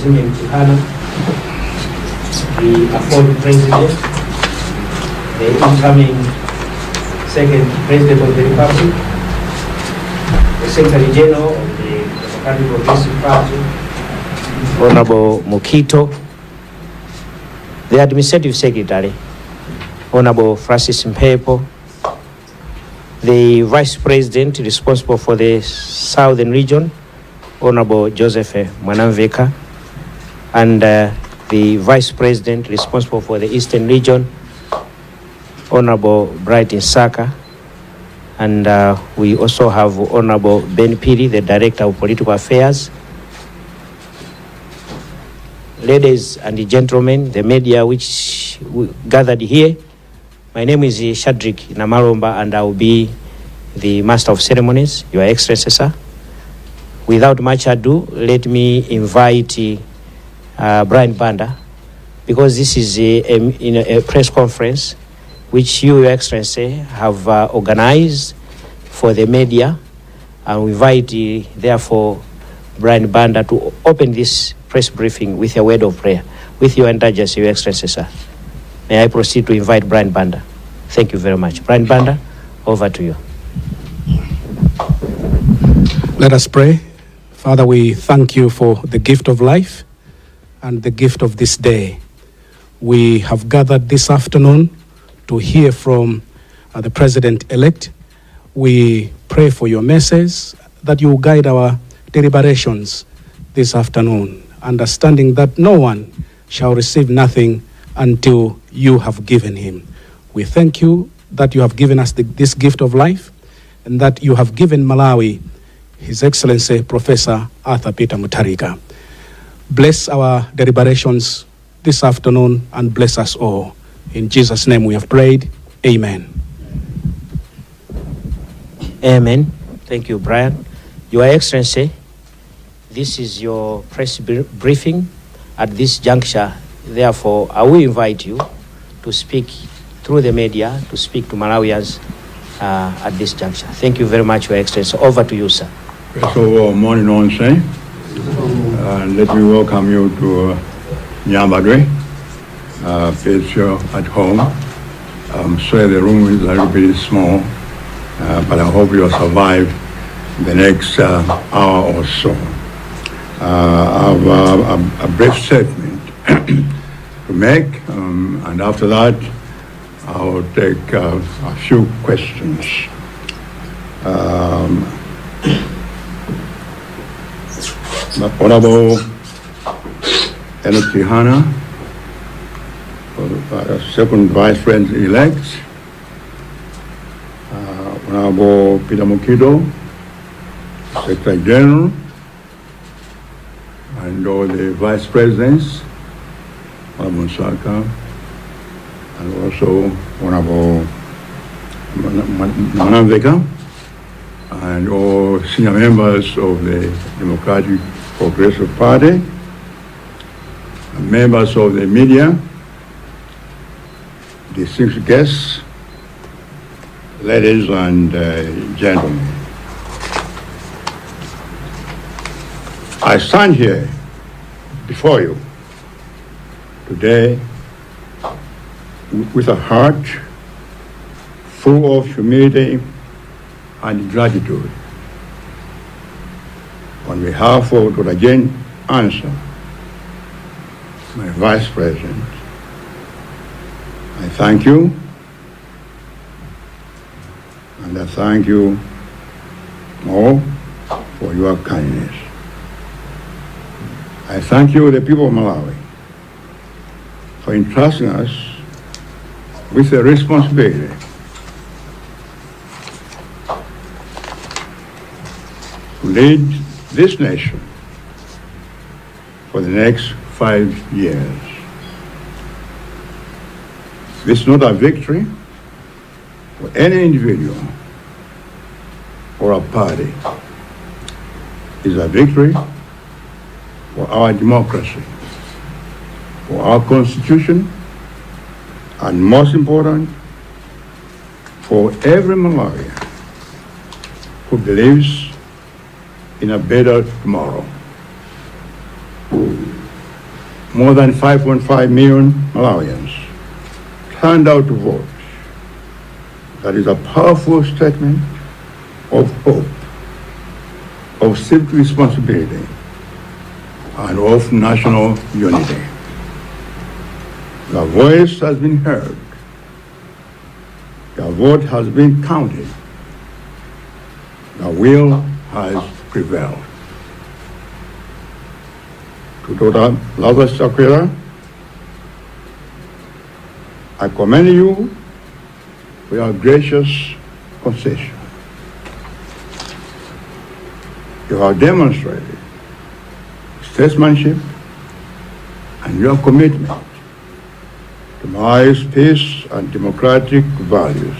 Mutharika, the fourth president, the incoming second president of the Republic, the Secretary General of the Democratic Progressive Party, Honorable Mukito, the Administrative Secretary, Honorable Francis Mpepo, the Vice President responsible for the Southern Region, Honorable Joseph Mwaimva, and the Vice President responsible for the Eastern Region, Honorable Brighton Saka, and we also have Honorable Ben Piri, the Director of Political Affairs. Ladies and gentlemen, the media which gathered here, my name is Shadrach Namalomba, and I will be the Master of Ceremonies, Your Excellency, sir. Without much ado, let me invite Brian Banda, because this is a press conference which you, Your Excellency, have organized for the media, and we invite therefore Brian Banda to open this press briefing with a word of prayer. With your indulgence, Your Excellency, sir, may I proceed to invite Brian Banda. Thank you very much. Brian Banda, over to you. Let us pray. Father, we thank you for the gift of life and the gift of this day. We have gathered this afternoon to hear from the President-elect. We pray for your message, that you will guide our deliberations this afternoon, understanding that no one shall receive nothing until you have given him. We thank you that you have given us this gift of life, and that you have given Malawi His Excellency Professor Arthur Peter Mutharika. Bless our deliberations this afternoon and bless us all. In Jesus' name we have prayed. Amen. Amen. Thank you, Brian. Your Excellency, this is your press briefing at this juncture. Therefore, I will invite you to speak through the media, to speak to Malawians at this juncture. Thank you very much, Your Excellency. Over to you, sir. First of all, morning on, say. Let me welcome you to Nyambadwe. It's at home. I'm sorry the room is a little bit small, but I hope you'll survive the next hour or so. I have a brief statement to make, and after that, I'll take a few questions. Honorable Enoch Hannah, second Vice President-elect, Honorable Peter Mukito, Secretary General, and all the Vice Presidents, Honorable Saka, and also Honorable Mwaimva, and all senior members of the Democratic Progressive Party, and members of the media, distinguished guests, ladies and gentlemen. I stand here before you today with a heart full of humility and gratitude on behalf of Dr. Jane Ansah, my Vice President. I thank you, and I thank you all for your kindness. I thank you, the people of Malawi, for entrusting us with the responsibility to lead this nation for the next 5 years. This is not a victory for any individual or a party. It's a victory for our democracy, for our Constitution, and most important, for every Malawian who believes in a better tomorrow. more than 5.5 million Malawians turned out to vote. That is a powerful statement of hope, of civic responsibility, and of national unity. Your voice has been heard. Your vote has been counted. Your will has prevailed. To Dr. Lazarus Chakwera, I commend you for your gracious concession. You have demonstrated statesmanship and your commitment to Malawi's peace and democratic values.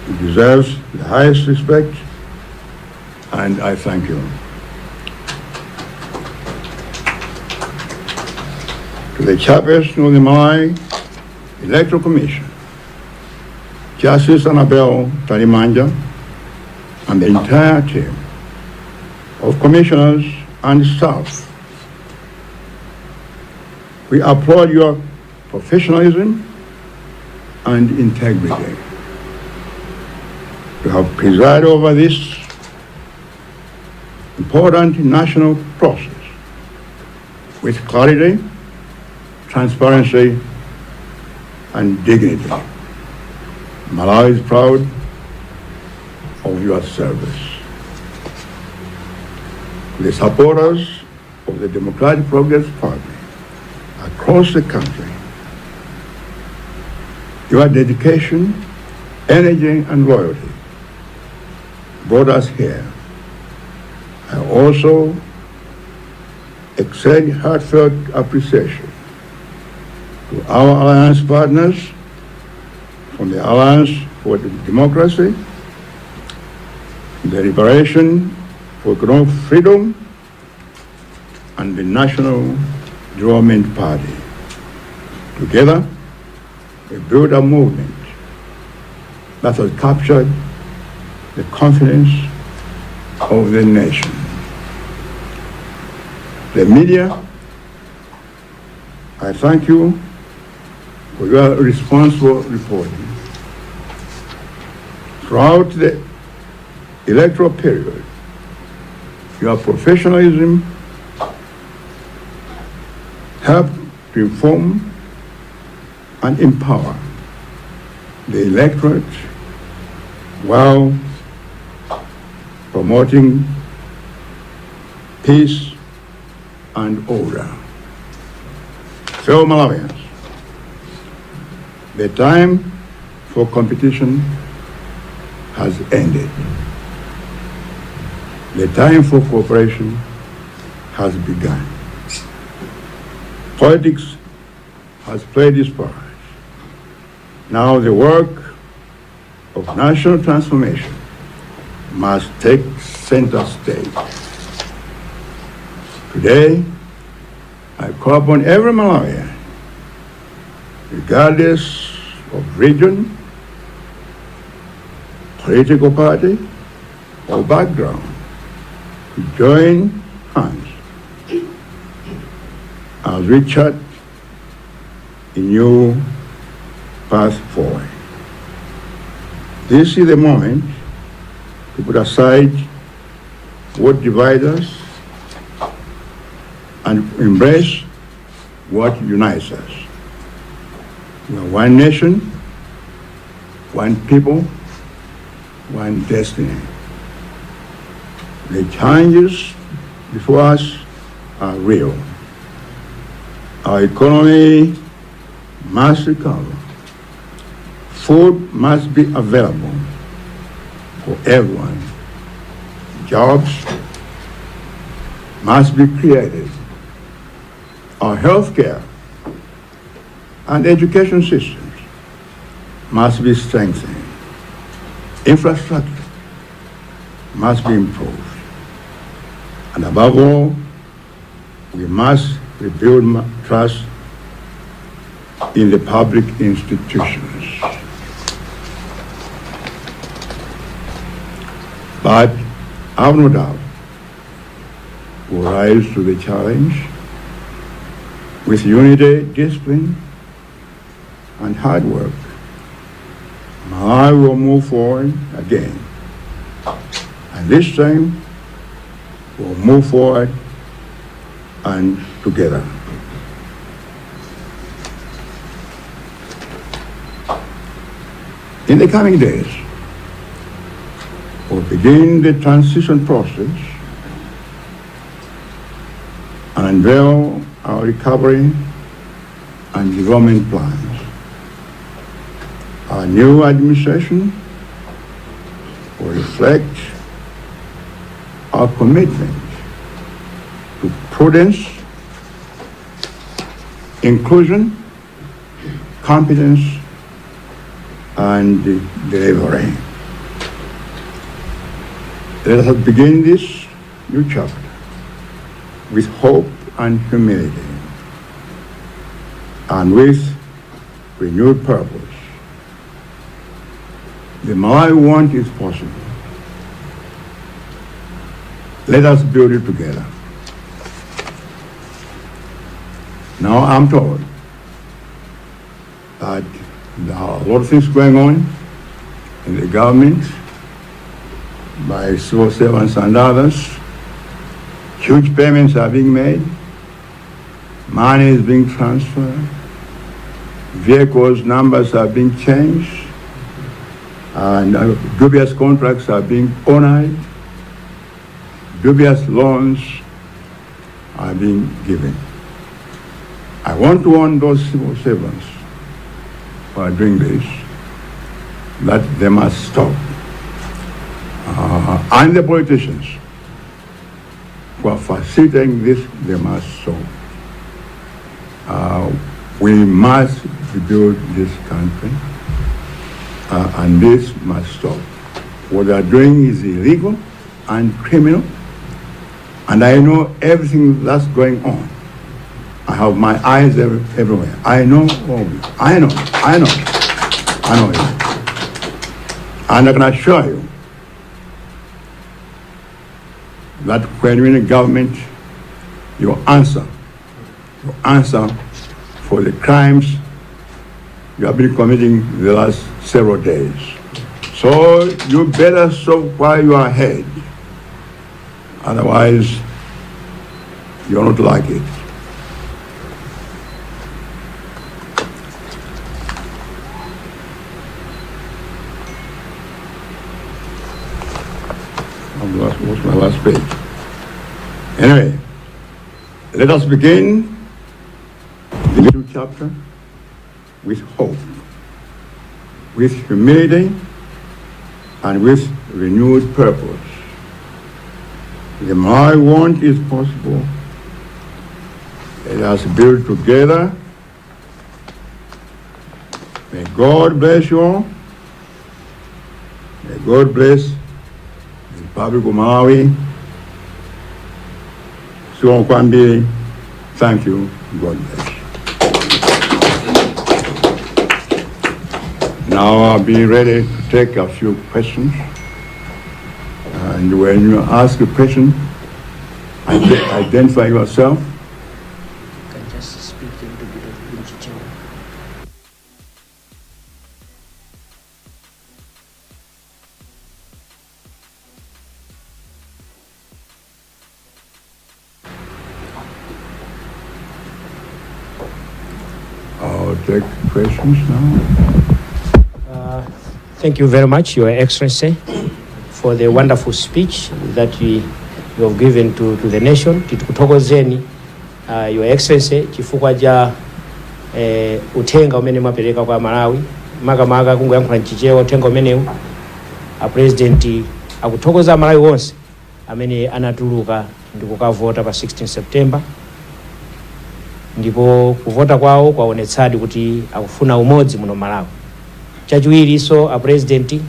It deserves the highest respect, and I thank you. To the chairperson of the Malawi Electoral Commission, Justice Annabel Talimanja, and the entire team of commissioners and staff, we applaud your professionalism and integrity. You have presided over this important national process with clarity, transparency, and dignity. Malawi is proud of your service. The supporters of the Democratic Progress Party across the country, your dedication, energy, and loyalty brought us here. I also extend heartfelt appreciation to our alliance partners from the Alliance for Democracy, the Liberation for Economic Freedom, and the National Development Party. Together, we built a movement that has captured the confidence of the nation. The media, I thank you for your responsible reporting. Throughout the electoral period, your professionalism helped to inform and empower the electorate while promoting peace and order. Fellow Malawians, the time for competition has ended. The time for cooperation has begun. Politics has played its part. Now the work of national transformation must take center stage. Today, I call upon every Malawian, regardless of region, political party, or background, to join hands as we chart a new path forward. This is the moment to put aside what divides us and embrace what unites us. We are one nation, one people, one destiny. The challenges before us are real. Our economy must recover. Food must be available for everyone. Jobs must be created. Our healthcare and education systems must be strengthened. Infrastructure must be improved. And above all, we must rebuild trust in the public institutions. But I have no doubt will rise to the challenge with unity, discipline, and hard work. Malawi will move forward again. And this time, we'll move forward and together. In the coming days, we'll begin the transition process and unveil our recovery and development plans. Our new administration will reflect our commitment to prudence, inclusion, competence, and delivery. Let us begin this new chapter with hope and humility, and with renewed purpose. The Malawi we want is possible. Let us build it together. Now I'm told that there are a lot of things going on in the government by civil servants and others. Huge payments are being made. Money is being transferred. Vehicles numbers are being changed. And dubious contracts are being honored. Dubious loans are being given. I want to warn those civil servants who are doing this that they must stop. And the politicians who are facilitating this, they must stop. We must rebuild this country, and this must stop. What they are doing is illegal and criminal, and I know everything that's going on. I have my eyes everywhere. I know all this. I know it. And I can assure you that when you're in a government, you answer for the crimes you have been committing the last several days. So you better stop while you are ahead. Otherwise, you're not like it. What's my last page? Anyway, let us begin the new chapter with hope, with humility, and with renewed purpose. The Malawi want is possible. Let us build together. May God bless you all. May God bless the Republic of Malawi. So, Ambiri, thank you. God bless. Now I'll be ready to take a few questions. And when you ask a question, identify yourself. You can just speak a little bit of English. I'll take questions now. Thank you very much, Your Excellency, for the wonderful speech that you have given to the nation. Titukutokozeni, Your Excellency, chifukwa ja utenga umene mwapereka kwa Malawi. Makamaka kungoyankhula nchichewa utenga umenewu. President akuthokoza Malawi wonse amene anatuluka ndi kukavota pa 16 September. Ndipo kuvota kwawo kwaonetsadi kuti akufuna umodzi muno Malawi. Chachiwiri so a president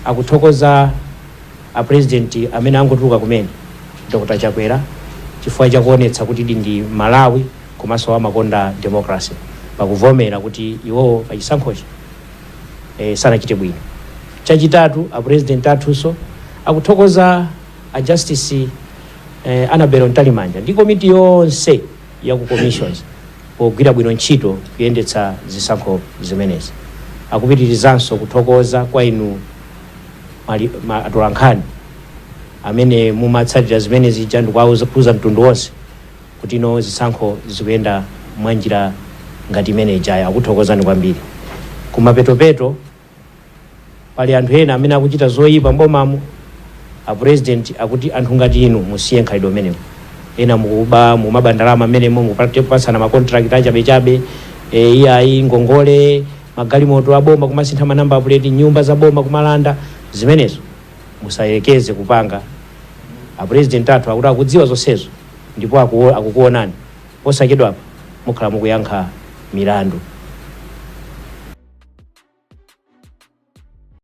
akuthokoza a president amene angotuluka kumene Dr. Chakwera chifukwa chakuonetsa kuti ndi Malawi komanso amakonda democracy pakuvomera kuti iwo pachisankhochi sanachite bwino. Chachitatu a president athunso akuthokoza a justice Anabelo Ntalimanja ndi komiti yonse ya ku commissions pogwira bwino ntchito kuyendetsa zisankho zimenezi. Akupitirizanso kuthokoza kwa inu atolankhani amene mumatsatira zimenezi jandu kuuza mtundu wonse kuti ino zisankho zikuyenda mwanjira ngati imene ijayo. Akuthokozani kwambiri. Kumapetopeto pali anthu ena amene akuchita zoyipa mbomamu. A president akuti anthu ngati inu musiye nkhalidwe umenewu. Ena mukuba mumabandalama amenemo mukupasana makontrakt achabechabe, iyayi ngongole, magalimoto aboma kumasintha manamba plate, nyumba za boma kumalanda. Zimenezo musayelekeze kupanga. A president athu akuti akudziwa zonsezo ndipo akukuonani. Posachedwapa mukhala mukuyankha milandu.